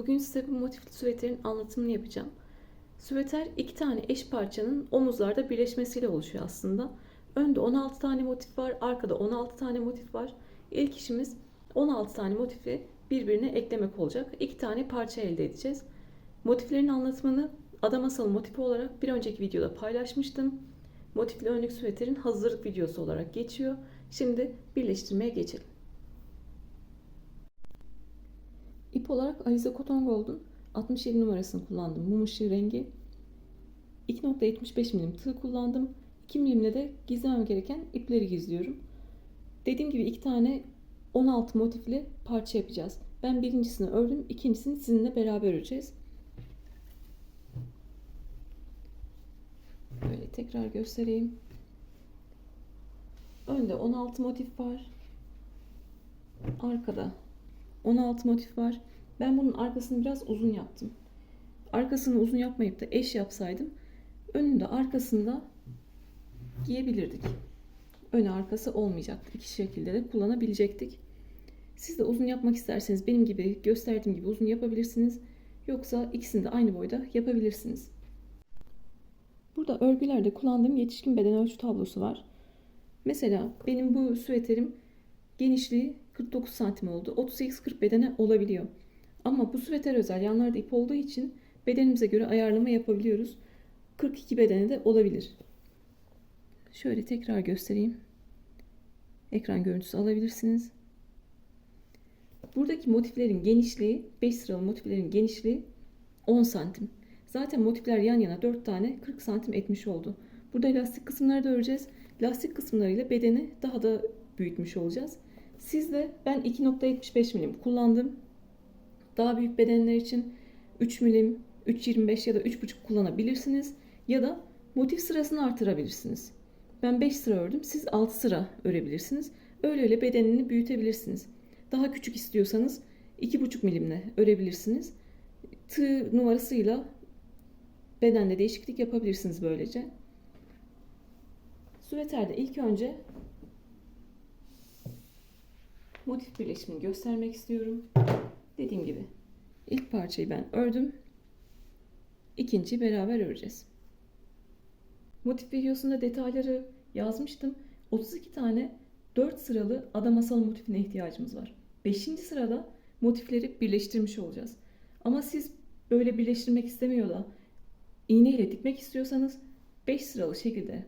Bugün size bu motifli süveterin anlatımını yapacağım. Süveter iki tane eş parçanın omuzlarda birleşmesiyle oluşuyor aslında. Önde 16 tane motif var, arkada 16 tane motif var. İlk işimiz 16 tane motifi birbirine eklemek olacak. İki tane parça elde edeceğiz. Motiflerin anlatımını Ada Masalı motifi olarak bir önceki videoda paylaşmıştım. Motifli önlük süveterin hazırlık videosu olarak geçiyor. Şimdi birleştirmeye geçelim. İp olarak Alize Cotton Gold'un 67 numarasını kullandım. Mum ışığı rengi. 2.75 milim tığ kullandım. 2 milimle de gizlemem gereken ipleri gizliyorum. Dediğim gibi iki tane 16 motifli parça yapacağız. Ben birincisini ördüm. İkincisini sizinle beraber öreceğiz. Böyle tekrar göstereyim. Önde 16 motif var. Arkada 16 motif var. Ben bunun arkasını biraz uzun yaptım. Arkasını uzun yapmayıp da eş yapsaydım önünde arkasında giyebilirdik. Önü arkası olmayacaktı. İki şekilde de kullanabilecektik. Siz de uzun yapmak isterseniz benim gibi gösterdiğim gibi uzun yapabilirsiniz. Yoksa ikisini de aynı boyda yapabilirsiniz. Burada örgülerde kullandığım yetişkin beden ölçü tablosu var. Mesela benim bu süveterim genişliği 49 santim oldu. 38-40 bedene olabiliyor. Ama bu süveter özel yanlarda ip olduğu için bedenimize göre ayarlama yapabiliyoruz. 42 bedene de olabilir. Şöyle tekrar göstereyim. Ekran görüntüsü alabilirsiniz. Buradaki motiflerin genişliği, 5 sıralı motiflerin genişliği 10 santim. Zaten motifler yan yana 4 tane 40 santim etmiş oldu. Burada lastik kısımları da öreceğiz. Lastik kısımlarıyla bedeni daha da büyütmüş olacağız. Siz de ben 2.75 milim kullandım. Daha büyük bedenler için 3 milim, 3.25 ya da 3.5 kullanabilirsiniz. Ya da motif sırasını artırabilirsiniz. Ben 5 sıra ördüm. Siz 6 sıra örebilirsiniz. Öyle öyle bedenini büyütebilirsiniz. Daha küçük istiyorsanız 2.5 milimle örebilirsiniz. Tığ numarasıyla bedende değişiklik yapabilirsiniz böylece. Süveterde ilk önce motif birleşimini göstermek istiyorum. Dediğim gibi ilk parçayı ben ördüm. İkinciyi beraber öreceğiz. Motif videosunda detayları yazmıştım. 32 tane 4 sıralı Ada Masalı motifine ihtiyacımız var. 5. sırada motifleri birleştirmiş olacağız. Ama siz böyle birleştirmek istemiyor da iğne ile dikmek istiyorsanız 5 sıralı şekilde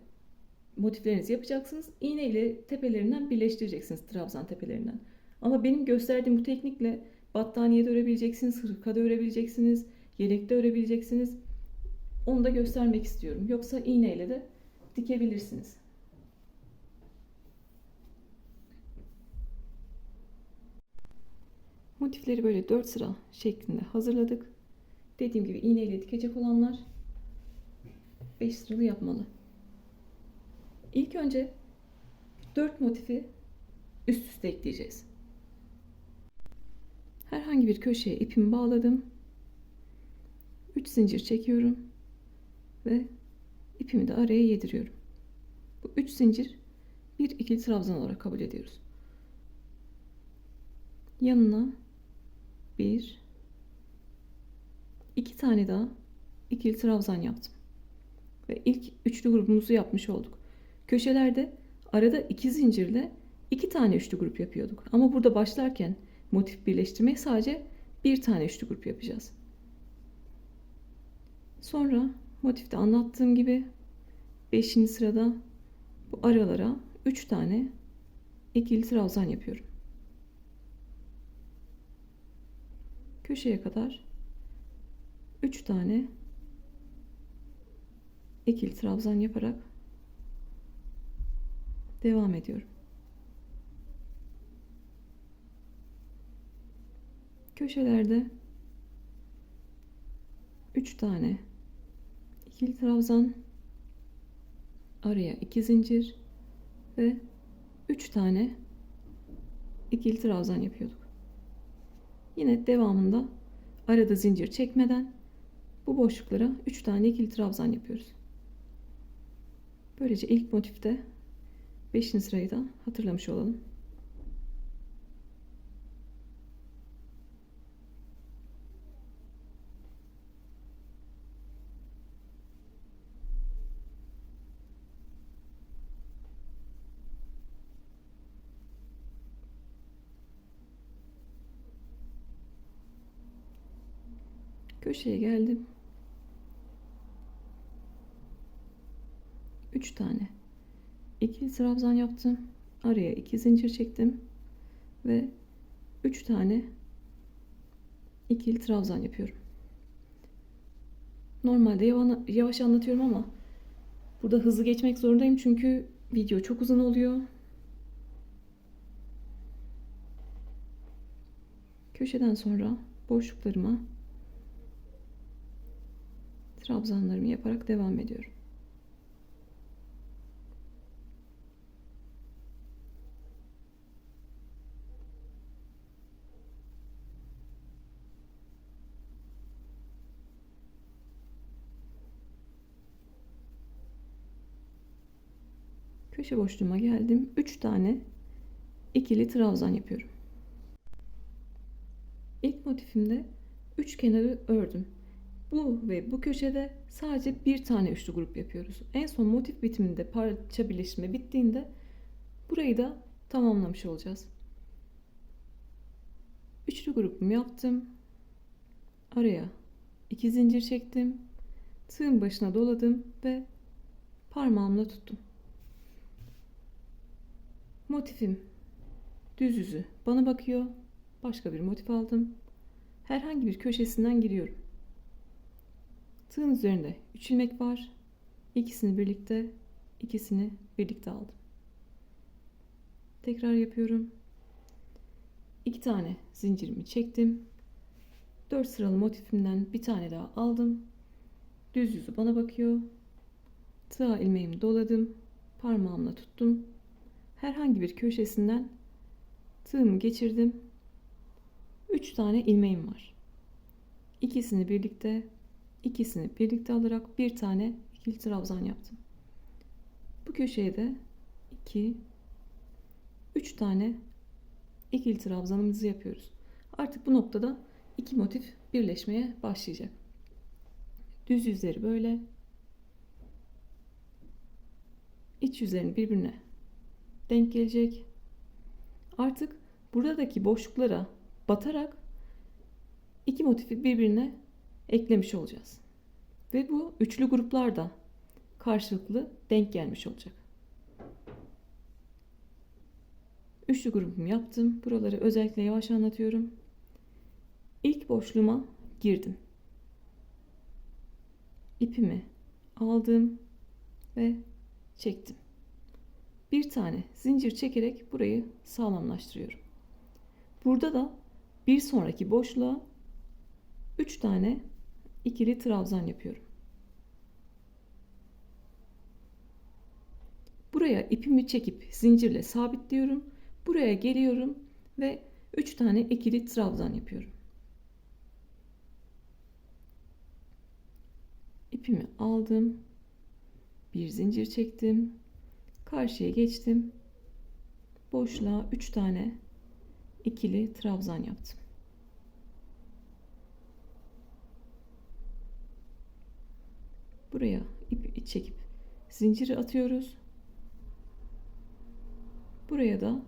motiflerinizi yapacaksınız. İğne ile tepelerinden birleştireceksiniz, trabzan tepelerinden. Ama benim gösterdiğim bu teknikle battaniyede örebileceksiniz, hırkada örebileceksiniz, yelekte örebileceksiniz. Onu da göstermek istiyorum. Yoksa iğne ile de dikebilirsiniz. Motifleri böyle 4 sıra şeklinde hazırladık. Dediğim gibi iğne ile dikecek olanlar 5 sıralı yapmalı. İlk önce 4 motifi üst üste ekleyeceğiz. Herhangi bir köşeye ipimi bağladım. 3 zincir çekiyorum ve ipimi de araya yediriyorum. Bu 3 zincir bir ikili trabzan olarak kabul ediyoruz. Yanına 1 2 tane daha ikili trabzan yaptım. Ve ilk üçlü grubumuzu yapmış olduk. Köşelerde arada 2 zincirle 2 tane üçlü grup yapıyorduk. Ama burada başlarken motif birleştirmeye sadece bir tane üçlü grup yapacağız. Sonra motifte anlattığım gibi 5. sırada bu aralara 3 tane ikili trabzan yapıyorum. Köşeye kadar 3 tane ikili trabzan yaparak devam ediyorum. Köşelerde 3 tane ikili trabzan, araya 2 zincir ve 3 tane ikili trabzan yapıyorduk. Yine devamında arada zincir çekmeden bu boşluklara 3 tane ikili trabzan yapıyoruz. Böylece ilk motifte 5. sırayı da hatırlamış olalım. Köşeye geldim. 3 tane ikili trabzan yaptım. Araya 2 zincir çektim ve 3 tane ikili trabzan yapıyorum. Normalde yavaş anlatıyorum ama burada hızlı geçmek zorundayım çünkü video çok uzun oluyor. Köşeden sonra boşluklarıma trabzanlarımı yaparak devam ediyorum. Köşe boşluğuma geldim. 3 tane ikili trabzan yapıyorum. İlk motifimde 3 kenarı ördüm. Bu ve bu köşede sadece bir tane üçlü grup yapıyoruz. En son motif bitiminde, parça birleşimi bittiğinde burayı da tamamlamış olacağız. Üçlü grubumu yaptım. Araya 2 zincir çektim. Tığın başına doladım ve parmağımla tuttum. Motifim düz yüzü bana bakıyor. Başka bir motif aldım. Herhangi bir köşesinden giriyorum. Tığın üzerinde 3 ilmek var. İkisini birlikte aldım. Tekrar yapıyorum. 2 tane zincirimi çektim. 4 sıralı motifimden bir tane daha aldım. Düz yüzü bana bakıyor. Tığa ilmeğimi doladım. Parmağımla tuttum. Herhangi bir köşesinden tığımı geçirdim. 3 tane ilmeğim var. İkisini birlikte alarak bir tane ikili trabzan yaptım. Bu köşeye de 3 tane ikili trabzanımızı yapıyoruz. Artık bu noktada iki motif birleşmeye başlayacak. Düz yüzleri böyle. İç yüzlerin birbirine denk gelecek. Artık buradaki boşluklara batarak iki motifi birbirine eklemiş olacağız. Ve bu üçlü gruplar da karşılıklı denk gelmiş olacak. Üçlü grubumu yaptım. Buraları özellikle yavaş anlatıyorum. İlk boşluğuma girdim. İpimi aldım ve çektim. Bir tane zincir çekerek burayı sağlamlaştırıyorum. Burada da bir sonraki boşluğa 3 tane ikili trabzan yapıyorum. Buraya ipimi çekip zincirle sabitliyorum. Buraya geliyorum ve 3 tane ikili trabzan yapıyorum. İpimi aldım. Bir zincir çektim. Karşıya geçtim. Boşluğa 3 tane ikili trabzan yaptım. Buraya ipi çekip zinciri atıyoruz. Buraya da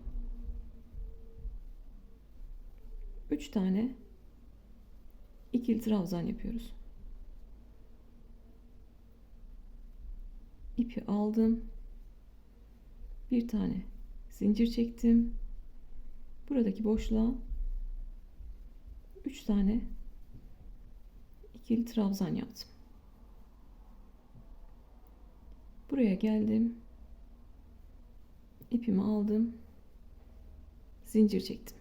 3 tane ikili trabzan yapıyoruz. İpi aldım. Bir tane zincir çektim. Buradaki boşluğa 3 tane ikili trabzan yaptım. Buraya geldim. İpimi aldım. Zincir çektim.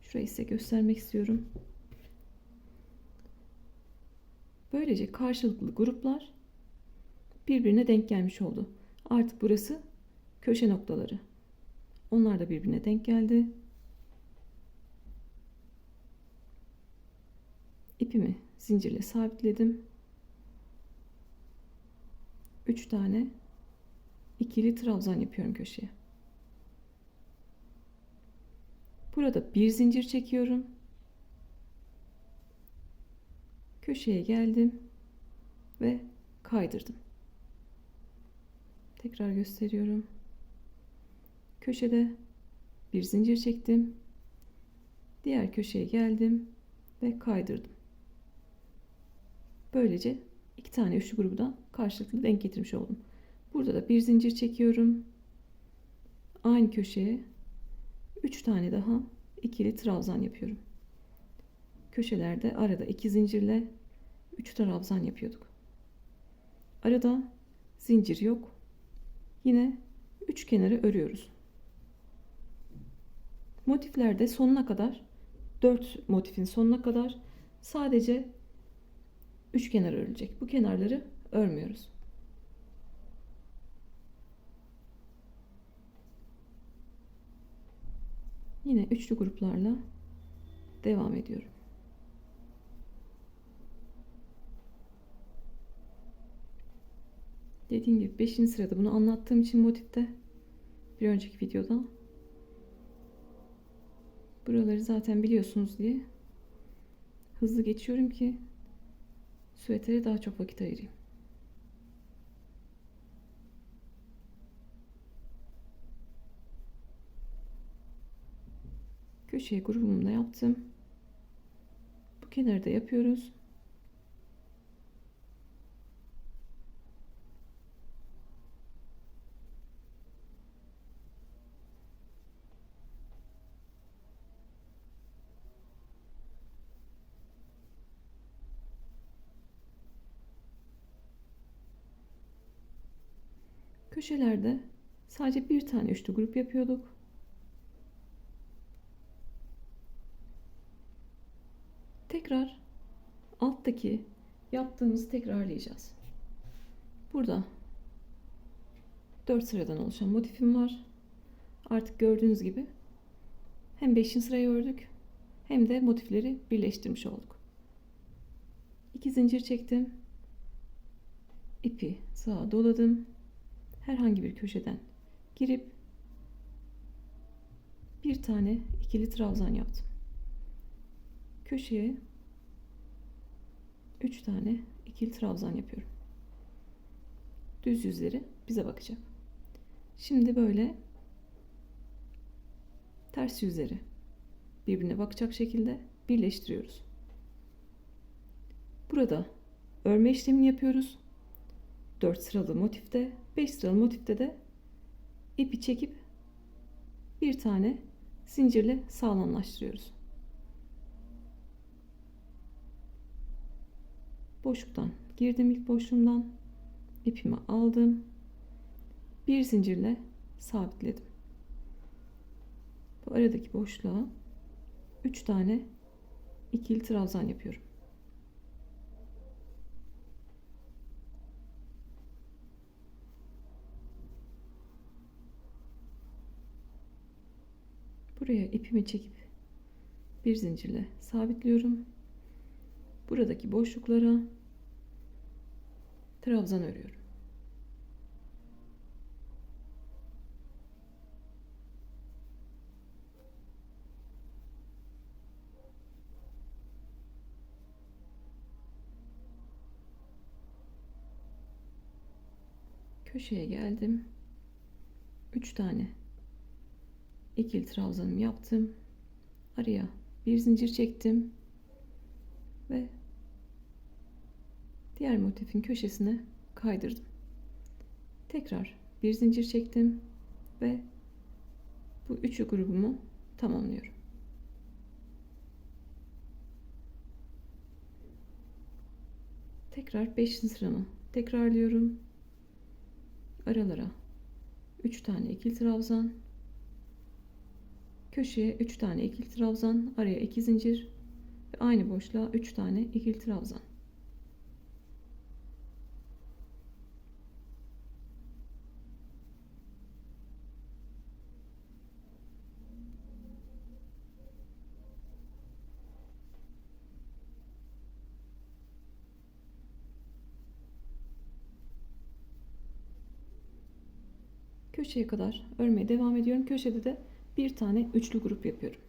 Şurayı size göstermek istiyorum. Böylece karşılıklı gruplar birbirine denk gelmiş oldu. Artık burası köşe noktaları. Onlar da birbirine denk geldi. İpimi zincirle sabitledim. 3 tane ikili trabzan yapıyorum köşeye. Burada bir zincir çekiyorum. Köşeye geldim ve kaydırdım. Tekrar gösteriyorum. Köşede bir zincir çektim. Diğer köşeye geldim ve kaydırdım. Böylece iki tane üçlü grubu da karşılıklı denk getirmiş oldum. Burada da bir zincir çekiyorum. Aynı köşeye 3 tane daha ikili trabzan yapıyorum. Köşelerde arada 2 zincirle 3 trabzan yapıyorduk. Arada zincir yok. Yine 3 kenarı örüyoruz. Motiflerde sonuna kadar 4 motifin sonuna kadar sadece 3 kenar örülecek. Bu kenarları örmüyoruz. Yine üçlü gruplarla devam ediyorum. Dediğim gibi 5. sırada bunu anlattığım için motifte bir önceki videoda buraları zaten biliyorsunuz diye hızlı geçiyorum ki süvetere daha çok vakit ayırayım. Köşeye grubumu da yaptım. Bu kenarı da yapıyoruz. Köşelerde sadece bir tane üçlü grup yapıyorduk. Tekrar alttaki yaptığımızı tekrarlayacağız. Burada 4 sıradan oluşan motifim var. Artık gördüğünüz gibi hem 5. sırayı ördük hem de motifleri birleştirmiş olduk. 2 zincir çektim. İpi sağa doladım. Herhangi bir köşeden girip bir tane ikili trabzan yaptım. Köşeye 3 tane ikili trabzan yapıyorum. Düz yüzleri bize bakacak. Şimdi böyle ters yüzleri birbirine bakacak şekilde birleştiriyoruz. Burada örme işlemini yapıyoruz. 4 sıralı motifte, 5 sıralı motifte de ipi çekip bir tane zincirle sağlamlaştırıyoruz. Boşluktan girdim, ilk boşluğumdan ipimi aldım. Bir zincirle sabitledim. Bu aradaki boşluğa 3 tane ikili trabzan yapıyorum. Buraya ipimi çekip bir zincirle sabitliyorum. Buradaki boşluklara trabzan örüyorum. Köşeye geldim. 3 tane ikili trabzanımı yaptım. Araya bir zincir çektim ve diğer motifin köşesine kaydırdım. Tekrar bir zincir çektim ve bu üçlü grubumu tamamlıyorum. Tekrar 5. sıramı tekrarlıyorum. Aralara 3 tane ikili trabzan, köşeye 3 tane ikili trabzan, araya 2 zincir ve aynı boşluğa 3 tane ikili trabzan. Köşeye kadar örmeye devam ediyorum. Köşede de bir tane üçlü grup yapıyorum.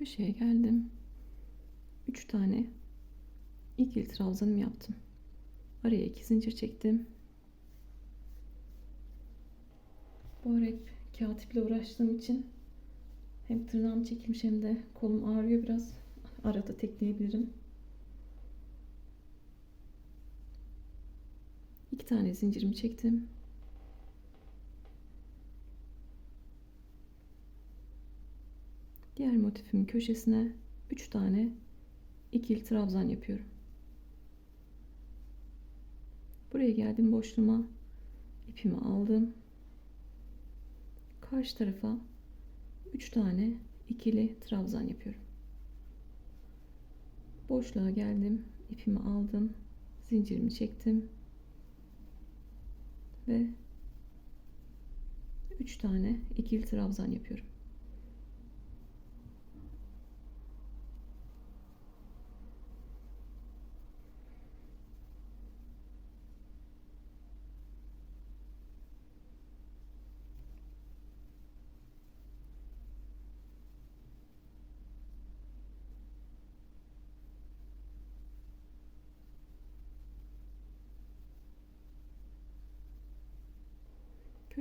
Köşeye geldim. 3 tane ikili trabzanım yaptım. Araya 2 zincir çektim. Bu ara hep kağıt iple uğraştığım için hem tırnağım çekilmiş hem de kolum ağrıyor biraz. Arada tekleyebilirim. 2 tane zincirimi çektim. Diğer motifimin köşesine 3 tane ikili trabzan yapıyorum. Buraya geldim, boşluğuma ipimi aldım. Karşı tarafa 3 tane ikili trabzan yapıyorum. Boşluğa geldim, ipimi aldım, zincirimi çektim ve 3 tane ikili trabzan yapıyorum.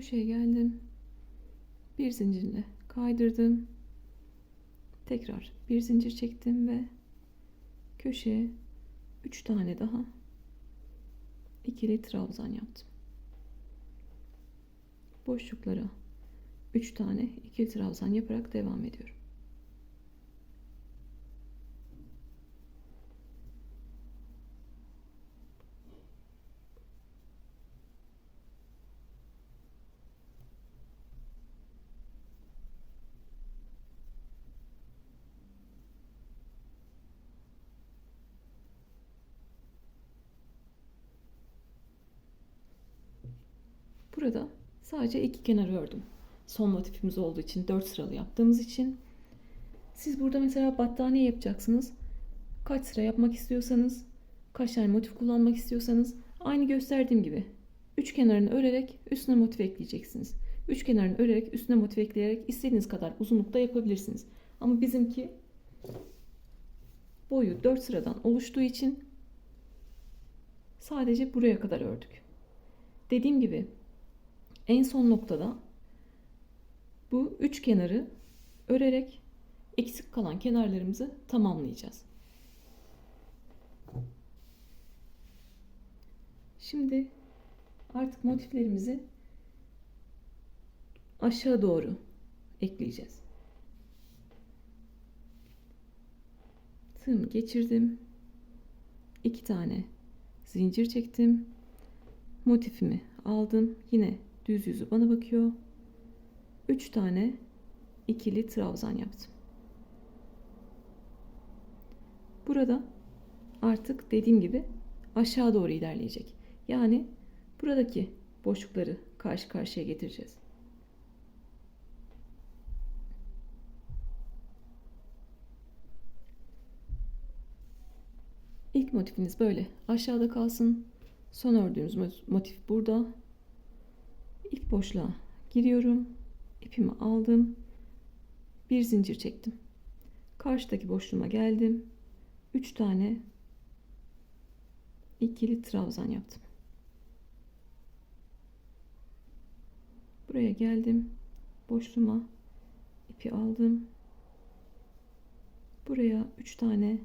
Köşeye geldim. Bir zincirle kaydırdım. Tekrar bir zincir çektim ve köşeye 3 tane daha ikili trabzan yaptım. Boşluklara 3 tane ikili trabzan yaparak devam ediyorum. Burada sadece iki kenar ördüm. Son motifimiz olduğu için, 4 sıralı yaptığımız için. Siz burada mesela battaniye yapacaksınız. Kaç sıra yapmak istiyorsanız, kaç tane motif kullanmak istiyorsanız aynı gösterdiğim gibi 3 kenarını örerek üstüne motif ekleyeceksiniz. 3 kenarını örerek üstüne motif ekleyerek istediğiniz kadar uzunlukta yapabilirsiniz. Ama bizimki boyu 4 sıradan oluştuğu için sadece buraya kadar ördük. Dediğim gibi en son noktada bu 3 kenarı örerek eksik kalan kenarlarımızı tamamlayacağız. Şimdi artık motiflerimizi aşağı doğru ekleyeceğiz. Tığımı geçirdim. 2 tane zincir çektim. Motifimi aldım. Yine düz yüzü bana bakıyor. 3 tane ikili trabzan yaptım. Burada artık dediğim gibi aşağı doğru ilerleyecek. Yani buradaki boşlukları karşı karşıya getireceğiz. İlk motifiniz böyle aşağıda kalsın. Son ördüğümüz motif burada. İlk boşluğa giriyorum. İpimi aldım. Bir zincir çektim. Karşıdaki boşluğuma geldim. 3 tane ikili trabzan yaptım. Buraya geldim. Boşluğuma ipi aldım. Buraya 3 tane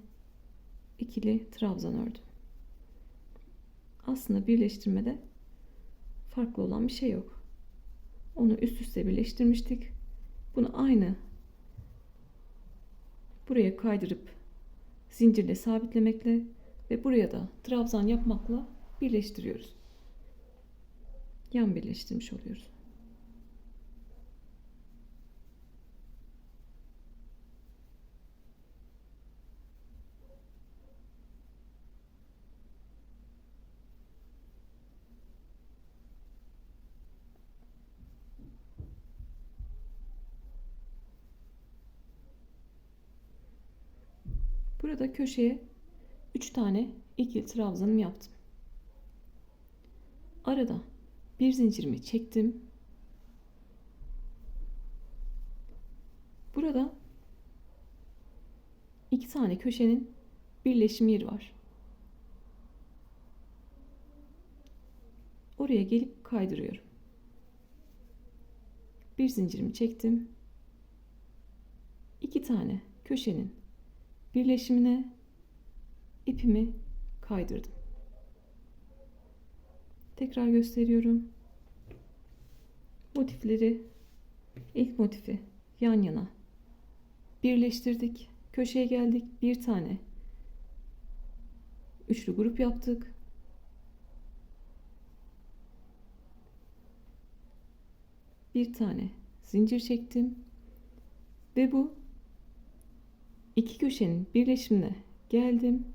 ikili trabzan ördüm. Aslında birleştirmede farklı olan bir şey yok. Onu üst üste birleştirmiştik. Bunu aynı buraya kaydırıp zincirle sabitlemekle ve buraya da trabzan yapmakla birleştiriyoruz. Yan birleştirmiş oluyoruz. Burada köşeye 3 tane ikili trabzanım yaptım. Arada bir zincirimi çektim. Burada İki tane köşenin birleşim yeri var. Oraya gelip kaydırıyorum. Bir zincirimi çektim. İki tane köşenin birleşimine ipimi kaydırdım. Tekrar gösteriyorum. Motifleri, ilk motifi yan yana birleştirdik. Köşeye geldik. Bir tane üçlü grup yaptık. Bir tane zincir çektim. Ve bu iki köşenin birleşimine geldim.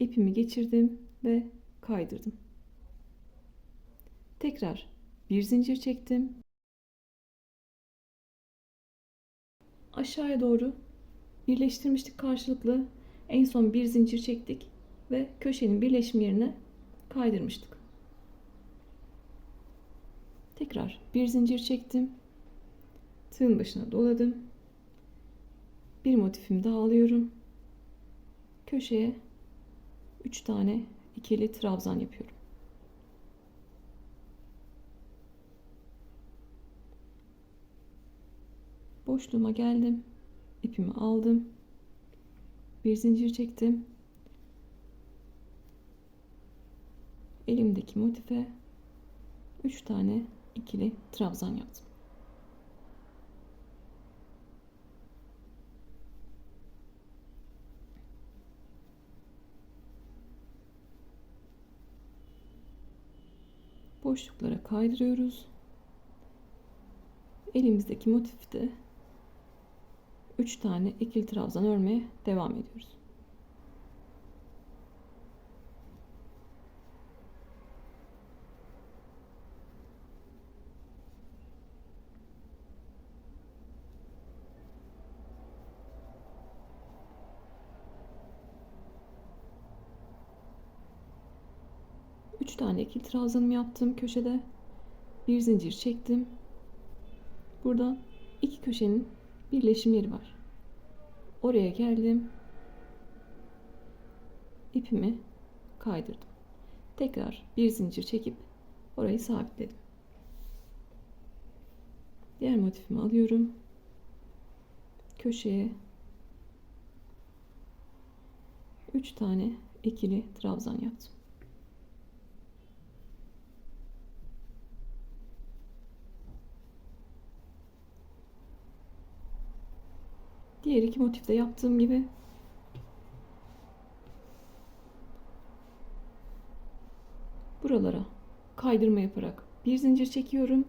İpimi geçirdim ve kaydırdım. Tekrar bir zincir çektim. Aşağıya doğru birleştirmiştik karşılıklı. En son bir zincir çektik ve köşenin birleşim yerine kaydırmıştık. Tekrar bir zincir çektim. Tığın başına doladım. Bir motifimi daha alıyorum. Köşeye 3 tane ikili trabzan yapıyorum. Boşluğuma geldim. İpimi aldım. Bir zincir çektim. Elimdeki motife 3 tane ikili trabzan yaptım. Boşluklara kaydırıyoruz. Elimizdeki motifte 3 tane ikili trabzan örmeye devam ediyoruz. Üç tane ikili trabzanımı yaptım köşede. Bir zincir çektim. Burada iki köşenin birleşim yeri var. Oraya geldim. İpimi kaydırdım. Tekrar bir zincir çekip orayı sabitledim. Diğer motifimi alıyorum. Köşeye 3 tane ikili trabzan yaptım. Diğer iki motifte yaptığım gibi buralara kaydırma yaparak bir zincir çekiyorum.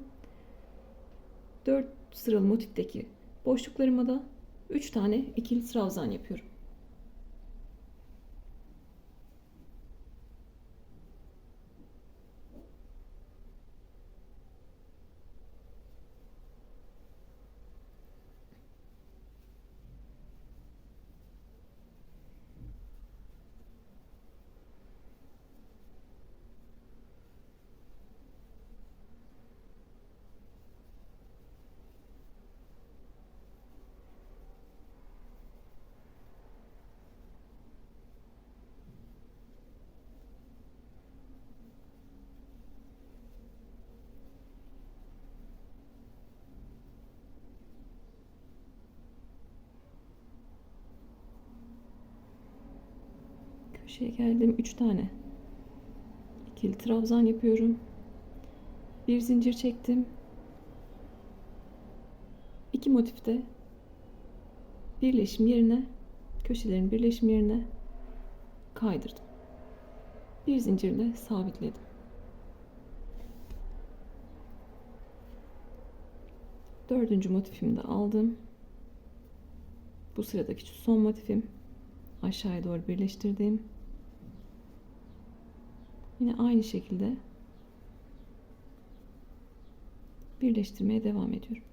4 sıralı motifteki boşluklarıma da 3 tane ikili trabzan yapıyorum. Köşeye geldim. 3 tane ikili trabzan yapıyorum. Bir zincir çektim. İki motifte birleşim yerine, köşelerin birleşim yerine kaydırdım. Bir zincirle sabitledim. Dördüncü motifimi de aldım. Bu sıradaki son motifim. Aşağıya doğru birleştirdim. Yine aynı şekilde birleştirmeye devam ediyorum.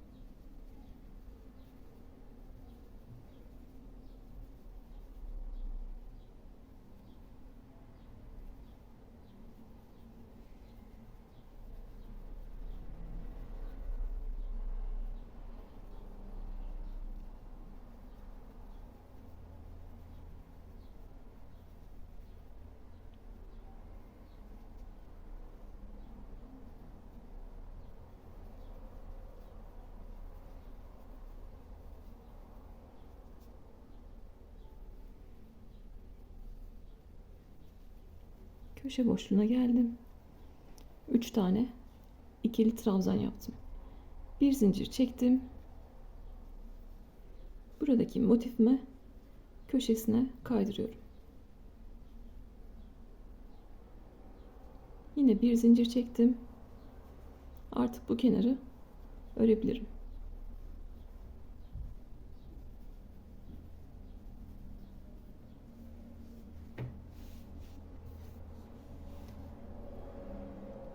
Köşe boşluğuna geldim. 3 tane ikili trabzan yaptım. Bir zincir çektim. Buradaki motifime köşesine kaydırıyorum. Yine bir zincir çektim. Artık bu kenarı örebilirim.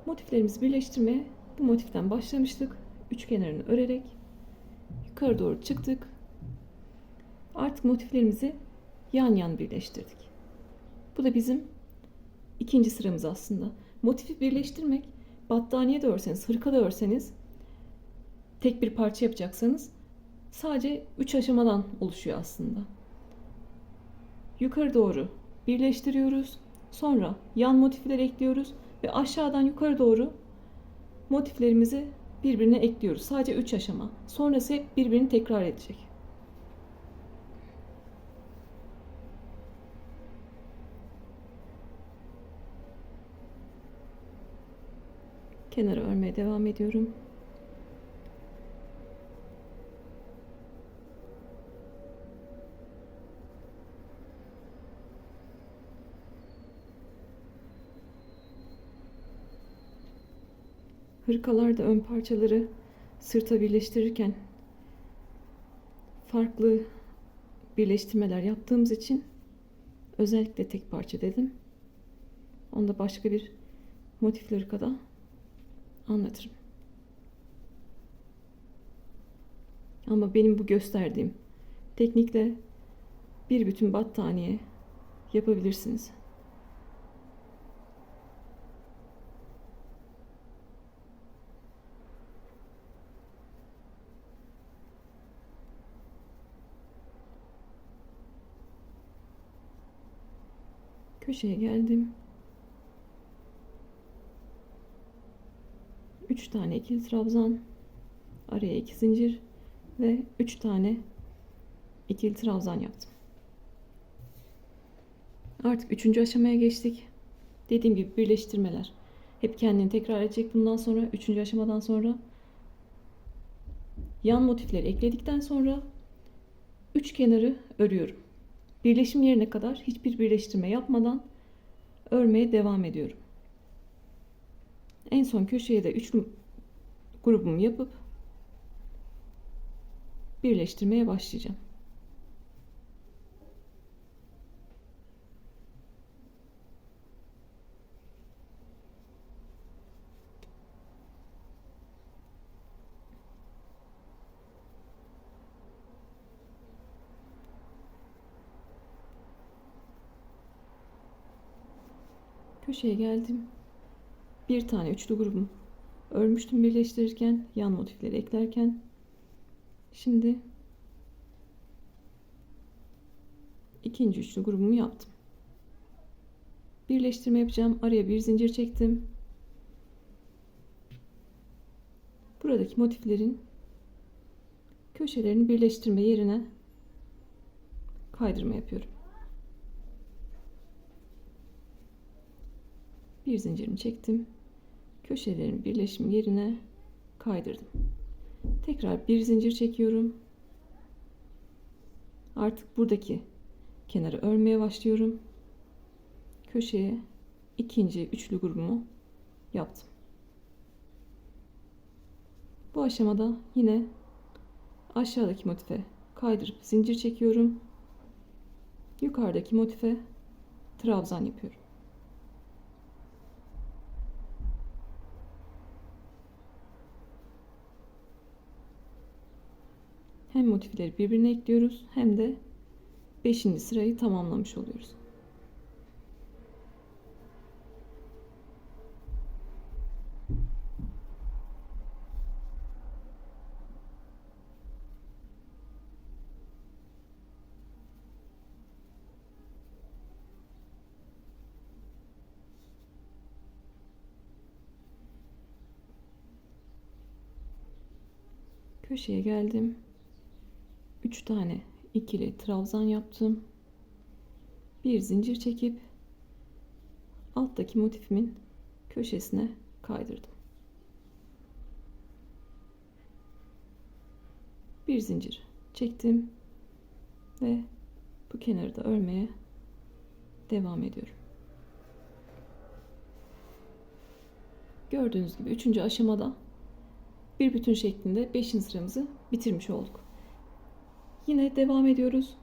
Motiflerimizi birleştirmeye bu motiften başlamıştık. Üç kenarını örerek yukarı doğru çıktık. Artık motiflerimizi yan yan birleştirdik. Bu da bizim ikinci sıramız aslında. Motifi birleştirmek, battaniye de örseniz, hırka da örseniz, tek bir parça yapacaksanız sadece 3 aşamadan oluşuyor aslında. Yukarı doğru birleştiriyoruz. Sonra yan motifler ekliyoruz ve aşağıdan yukarı doğru motiflerimizi birbirine ekliyoruz. Sadece 3 aşama. Sonrası hep birbirini tekrar edecek. Kenara örmeye devam ediyorum. Hırkalarda ön parçaları sırta birleştirirken farklı birleştirmeler yaptığımız için özellikle tek parça dedim. Onu da başka bir motifli hırkada anlatırım. Ama benim bu gösterdiğim teknikle bir bütün battaniye yapabilirsiniz. Köşeye geldim. 3 tane ikili trabzan, araya 2 zincir ve 3 tane ikili trabzan yaptım. Artık 3. aşamaya geçtik. Dediğim gibi birleştirmeler hep kendini tekrar edecek. Bundan sonra 3. aşamadan sonra yan motifleri ekledikten sonra 3 kenarı örüyorum. Birleşim yerine kadar hiçbir birleştirme yapmadan örmeye devam ediyorum. En son köşeye de üçlü grubumu yapıp birleştirmeye başlayacağım. Köşeye geldim. Bir tane üçlü grubum örmüştüm birleştirirken, yan motifleri eklerken. Şimdi ikinci üçlü grubumu yaptım. Birleştirme yapacağım. Araya bir zincir çektim. Buradaki motiflerin köşelerini birleştirme yerine kaydırma yapıyorum. Bir zincirimi çektim. Köşelerin birleşim yerine kaydırdım. Tekrar bir zincir çekiyorum. Artık buradaki kenarı örmeye başlıyorum. Köşeye ikinci üçlü grubumu yaptım. Bu aşamada yine aşağıdaki motife kaydırıp zincir çekiyorum. Yukarıdaki motife trabzan yapıyorum. Hem motifleri birbirine ekliyoruz hem de 5. sırayı tamamlamış oluyoruz. Köşeye geldim. 3 tane ikili trabzan yaptım. Bir zincir çekip alttaki motifimin köşesine kaydırdım. Bir zincir çektim ve bu kenarı da örmeye devam ediyorum. Gördüğünüz gibi 3. aşamada bir bütün şeklinde 5. sıramızı bitirmiş olduk. Yine devam ediyoruz.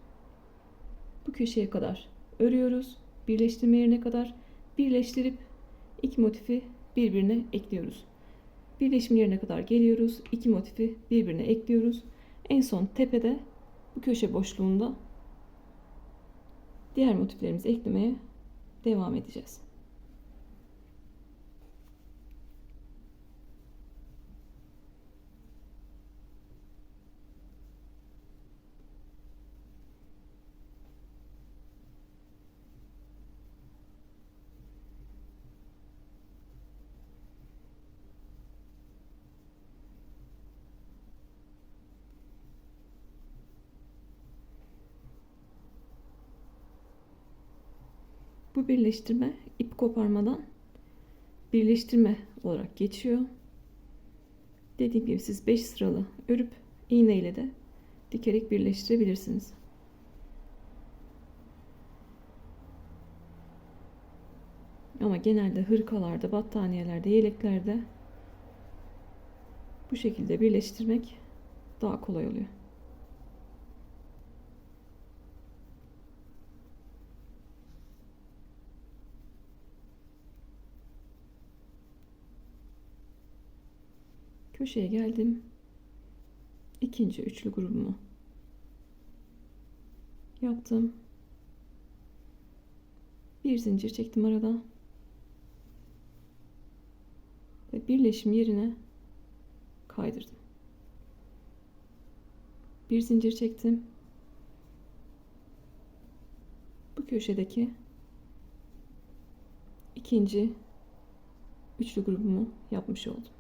Bu köşeye kadar örüyoruz. Birleştirme yerine kadar birleştirip iki motifi birbirine ekliyoruz. Birleşim yerine kadar geliyoruz. İki motifi birbirine ekliyoruz. En son tepede bu köşe boşluğunda diğer motiflerimizi eklemeye devam edeceğiz. Bu birleştirme ip koparmadan birleştirme olarak geçiyor. Dediğim gibi siz 5 sıralı örüp iğne ile de dikerek birleştirebilirsiniz. Ama genelde hırkalarda, battaniyelerde, yeleklerde bu şekilde birleştirmek daha kolay oluyor. Köşeye geldim. İkinci üçlü grubumu yaptım. Bir zincir çektim arada. Ve birleşim yerine kaydırdım. Bir zincir çektim. Bu köşedeki ikinci üçlü grubumu yapmış oldum.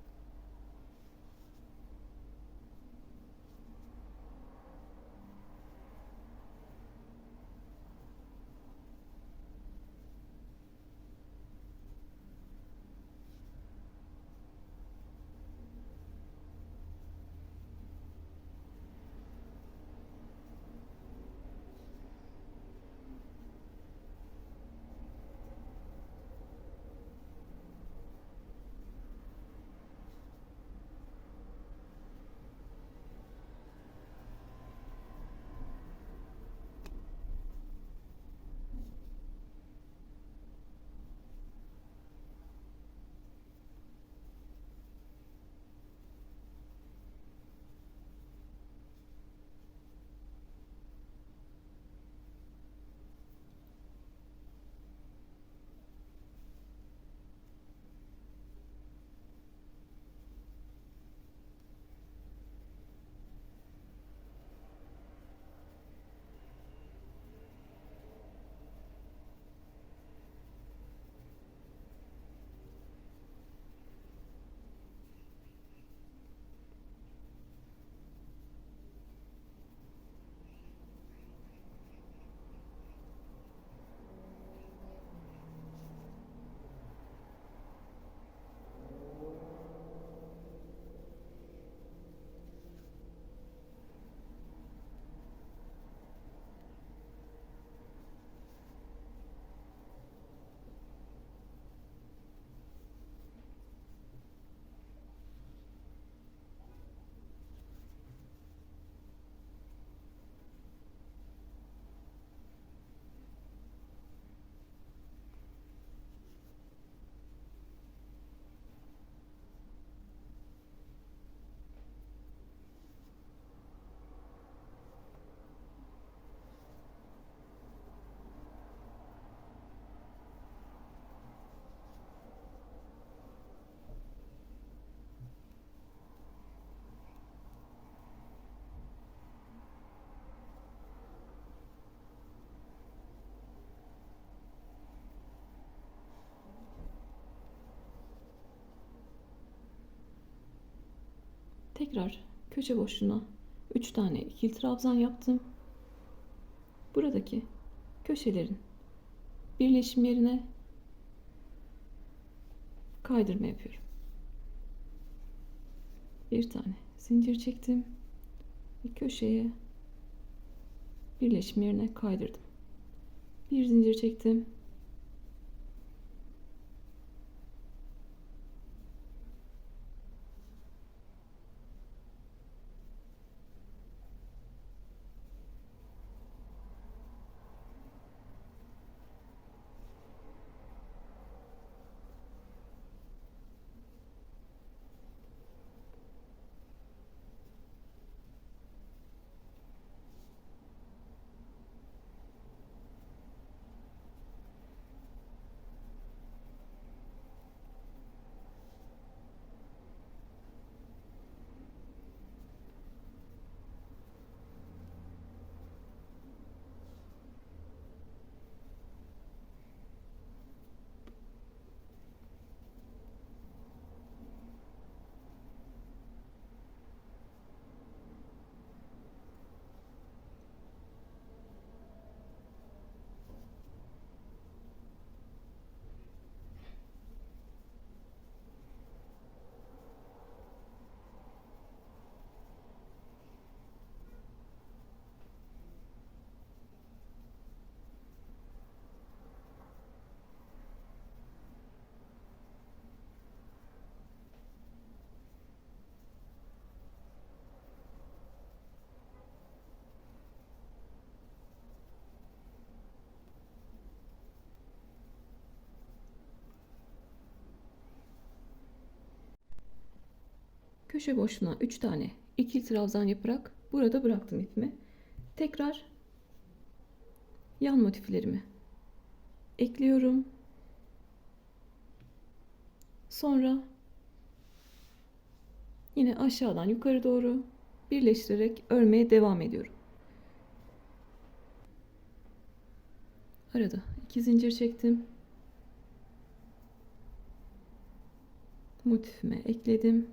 Tekrar köşe boşluğuna 3 tane ikili trabzan yaptım. Buradaki köşelerin birleşim yerine kaydırma yapıyorum. Bir tane zincir çektim ve köşeye birleşim yerine kaydırdım. Bir zincir çektim. Köşe boşluğuna 3 tane ikili trabzan yaparak burada bıraktım ipimi. Tekrar yan motiflerimi ekliyorum. Sonra yine aşağıdan yukarı doğru birleştirerek örmeye devam ediyorum. Arada 2 zincir çektim. Motifime ekledim.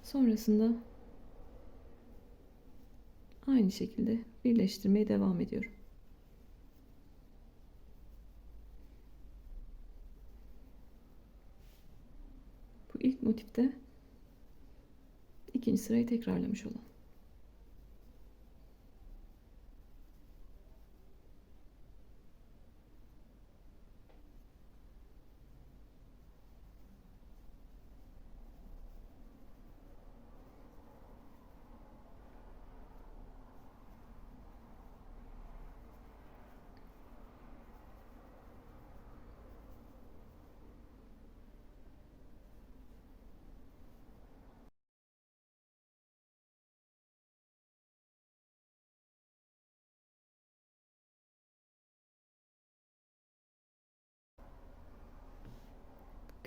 Sonrasında aynı şekilde birleştirmeye devam ediyorum. Bu ilk motifte ikinci sırayı tekrarlamış olalım.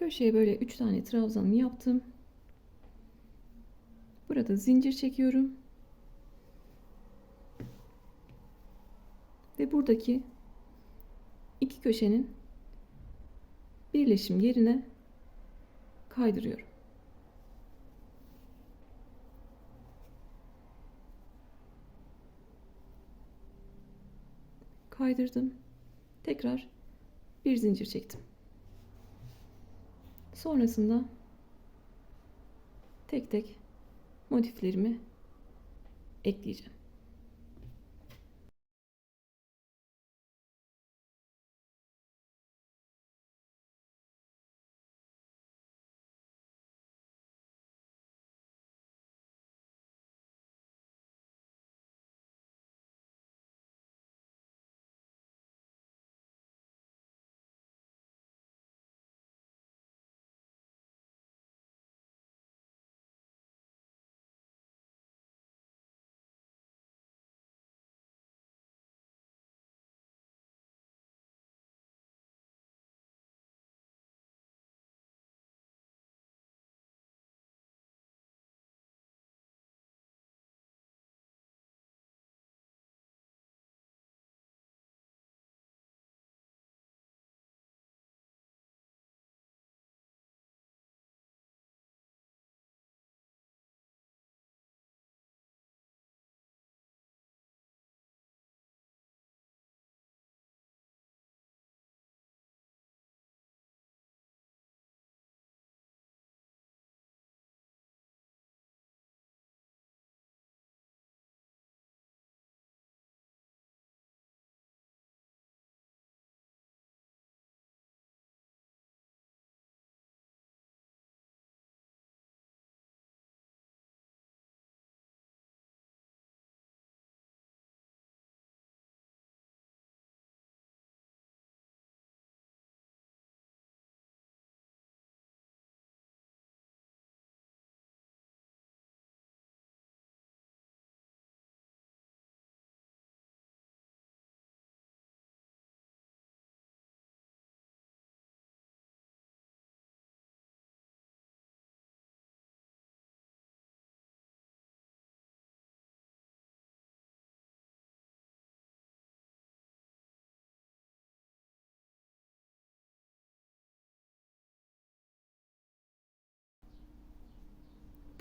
Köşeye böyle 3 tane trabzanımı yaptım. Burada zincir çekiyorum. Ve buradaki iki köşenin birleşim yerine kaydırıyorum. Kaydırdım. Tekrar bir zincir çektim. Sonrasında tek tek motiflerimi ekleyeceğim.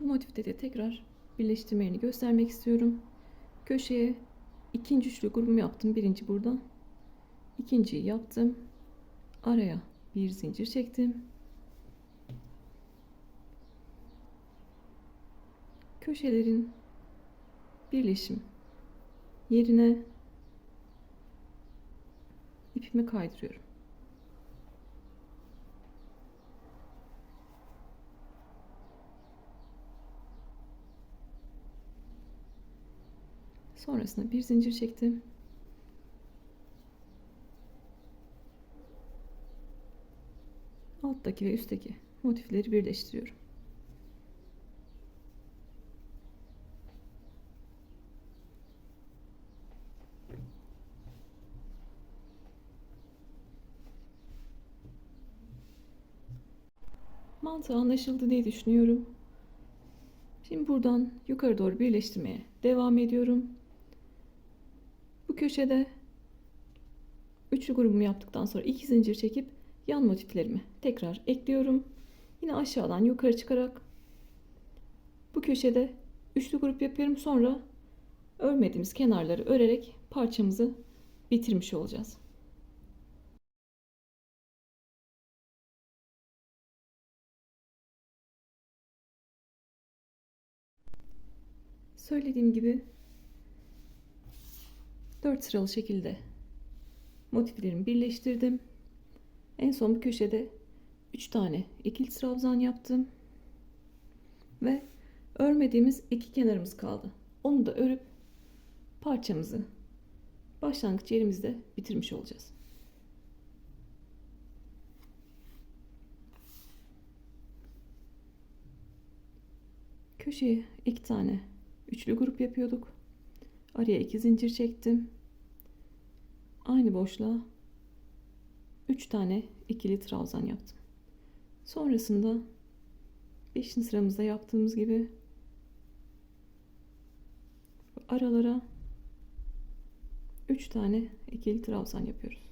motifte de tekrar birleştirmelerini göstermek istiyorum. Köşeye ikinci üçlü grubumu yaptım. Birinci burada. İkinciyi yaptım. Araya bir zincir çektim. Köşelerin birleşim yerine ipimi kaydırıyorum. Sonrasında bir zincir çektim. Alttaki ve üstteki motifleri birleştiriyorum. Mantığı anlaşıldı diye düşünüyorum. Şimdi buradan yukarı doğru birleştirmeye devam ediyorum. Bu köşede üçlü grubumu yaptıktan sonra 2 zincir çekip yan motiflerimi tekrar ekliyorum. Yine aşağıdan yukarı çıkarak bu köşede üçlü grup yapıyorum. Sonra örmediğimiz kenarları örerek parçamızı bitirmiş olacağız. Söylediğim gibi 4 sıralı şekilde motiflerimi birleştirdim. En son bu köşede 3 tane ikili trabzan yaptım. Ve örmediğimiz iki kenarımız kaldı. Onu da örüp parçamızı başlangıç yerimizde bitirmiş olacağız. Köşeye 2 tane üçlü grup yapıyorduk. Araya 2 zincir çektim. Aynı boşluğa 3 tane ikili trabzan yaptım. Sonrasında 5. sıramızda yaptığımız gibi aralara 3 tane ikili trabzan yapıyoruz.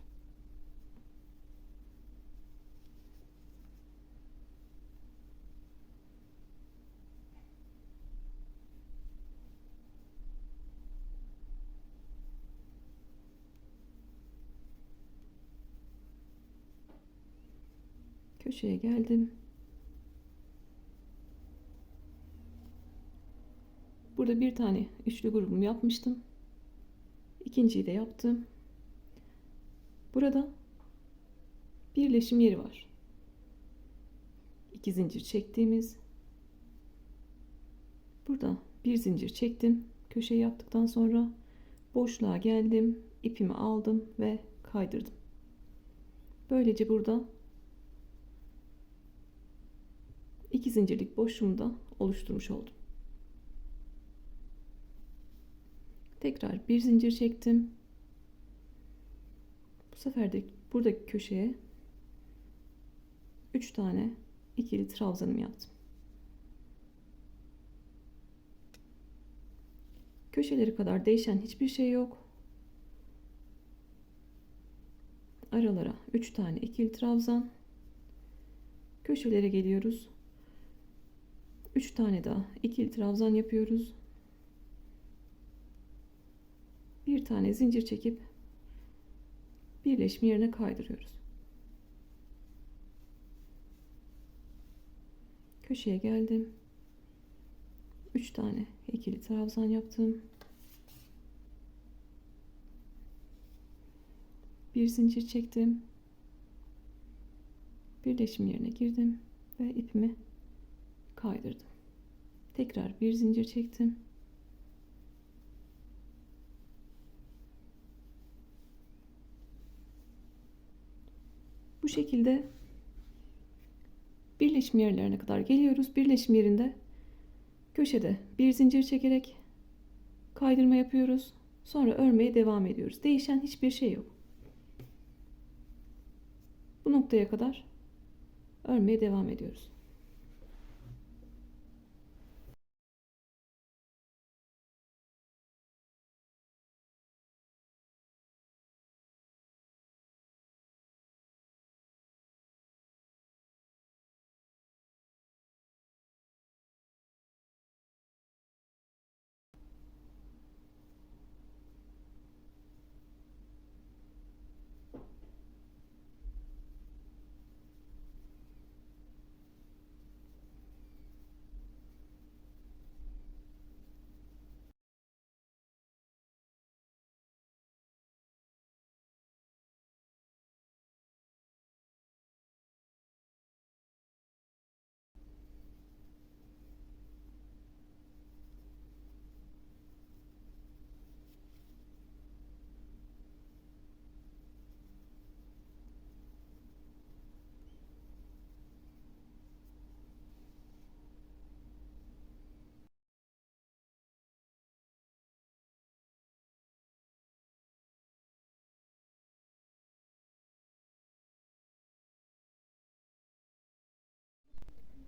Köşeye geldim. Burada bir tane üçlü grubumu yapmıştım. İkinciyi de yaptım. Burada birleşim yeri var. 2 zincir çektiğimiz. Burada bir zincir çektim. Köşeyi yaptıktan sonra boşluğa geldim. İpimi aldım ve kaydırdım. Böylece burada 2 zincirlik boşluğumu da oluşturmuş oldum. Tekrar bir zincir çektim. Bu sefer de buradaki köşeye 3 tane ikili trabzanımı yaptım. Köşeleri kadar değişen hiçbir şey yok. Aralara 3 tane ikili trabzan. Köşelere geliyoruz. 3 tane daha ikili trabzan yapıyoruz. Bir tane zincir çekip birleşim yerine kaydırıyoruz. Köşeye geldim. 3 tane ikili trabzan yaptım. Bir zincir çektim. Birleşim yerine girdim ve ipimi kaydırdım. Tekrar bir zincir çektim. Bu şekilde birleşim yerlerine kadar geliyoruz. Birleşim yerinde köşede bir zincir çekerek kaydırma yapıyoruz. Sonra örmeye devam ediyoruz. Değişen hiçbir şey yok. Bu noktaya kadar örmeye devam ediyoruz.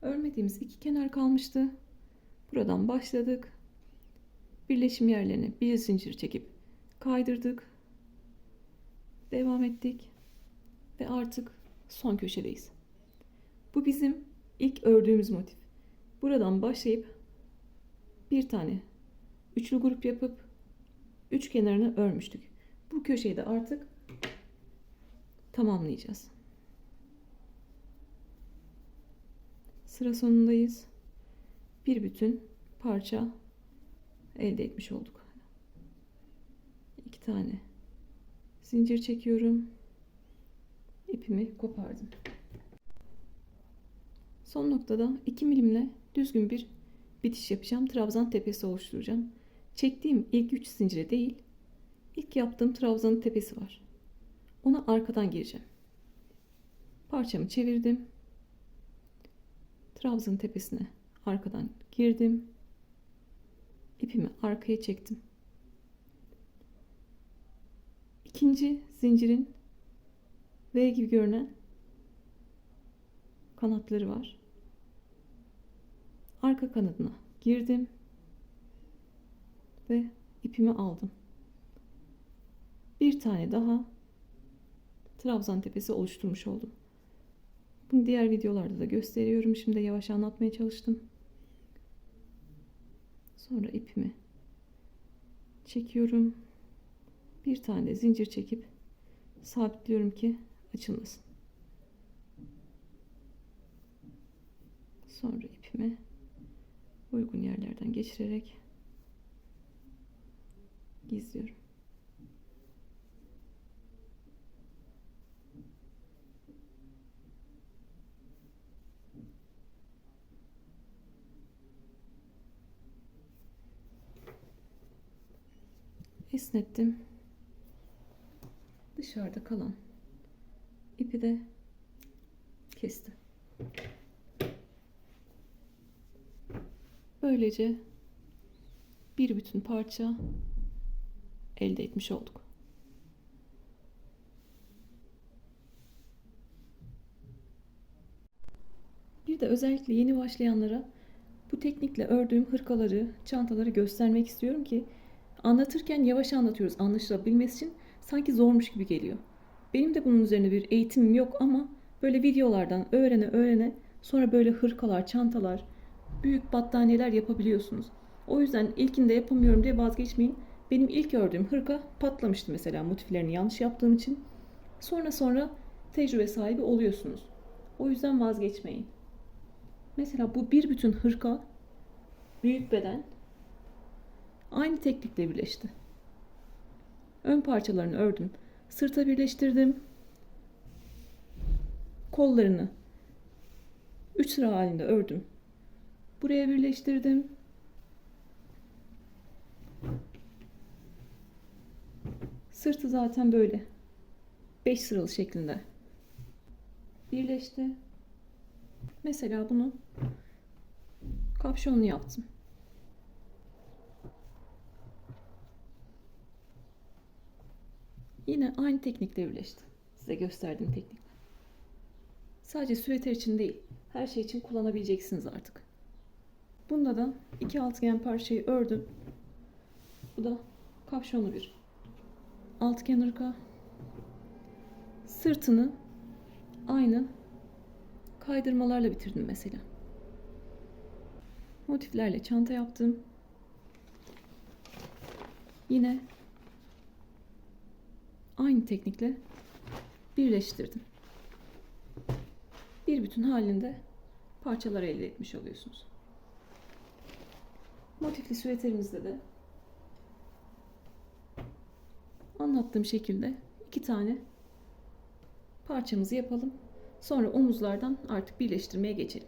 Örmediğimiz iki kenar kalmıştı. Buradan başladık. Birleşim yerlerine bir zincir çekip kaydırdık. Devam ettik. Ve artık son köşedeyiz. Bu bizim ilk ördüğümüz motif. Buradan başlayıp bir tane üçlü grup yapıp üç kenarını örmüştük. Bu köşeyi de artık tamamlayacağız. Sıra sonundayız. Bir bütün parça elde etmiş olduk. İki tane zincir çekiyorum. İpimi kopardım. Son noktada 2 milimle düzgün bir bitiş yapacağım. Trabzan tepesi oluşturacağım. Çektiğim ilk 3 zincire değil, ilk yaptığım trabzanın tepesi var. Ona arkadan gireceğim. Parçamı çevirdim. Trabzanın tepesine arkadan girdim. İpimi arkaya çektim. İkinci zincirin V gibi görünen kanatları var. Arka kanadına girdim ve ipimi aldım. Bir tane daha trabzan tepesi oluşturmuş oldum. Bunu diğer videolarda da gösteriyorum. Şimdi yavaş anlatmaya çalıştım. Sonra ipimi çekiyorum. Bir tane de zincir çekip sabitliyorum ki açılmasın. Sonra ipimi uygun yerlerden geçirerek gizliyorum. Esnettim. Dışarıda kalan ipi de kestim. Böylece bir bütün parça elde etmiş olduk. Bir de özellikle yeni başlayanlara bu teknikle ördüğüm hırkaları, çantaları göstermek istiyorum ki anlatırken yavaş anlatıyoruz anlaşılabilmesi için, sanki zormuş gibi geliyor. Benim de bunun üzerine bir eğitimim yok ama böyle videolardan öğrene öğrene sonra böyle hırkalar, çantalar, büyük battaniyeler yapabiliyorsunuz. O yüzden ilkinde yapamıyorum diye vazgeçmeyin. Benim ilk ördüğüm hırka patlamıştı mesela, motiflerini yanlış yaptığım için. Sonra tecrübe sahibi oluyorsunuz. O yüzden vazgeçmeyin. Mesela bu bir bütün hırka, büyük beden aynı teknikle birleşti. Ön parçalarını ördüm. Sırta birleştirdim. Kollarını 3 sıra halinde ördüm. Buraya birleştirdim. Sırtı zaten böyle 5 sıralı şeklinde birleşti. Mesela bunu kapşonlu yaptım. Yine aynı teknikle birleşti. Size gösterdiğim teknikle. Sadece süveter için değil, her şey için kullanabileceksiniz artık. Bunda da iki altıgen parçayı ördüm. Bu da kapşonlu bir altıgen hırka. Sırtını aynı kaydırmalarla bitirdim mesela. Motiflerle çanta yaptım. Yine aynı teknikle birleştirdim. Bir bütün halinde parçalar elde etmiş oluyorsunuz. Motifli süveterimizde de anlattığım şekilde iki tane parçamızı yapalım. Sonra omuzlardan artık birleştirmeye geçelim.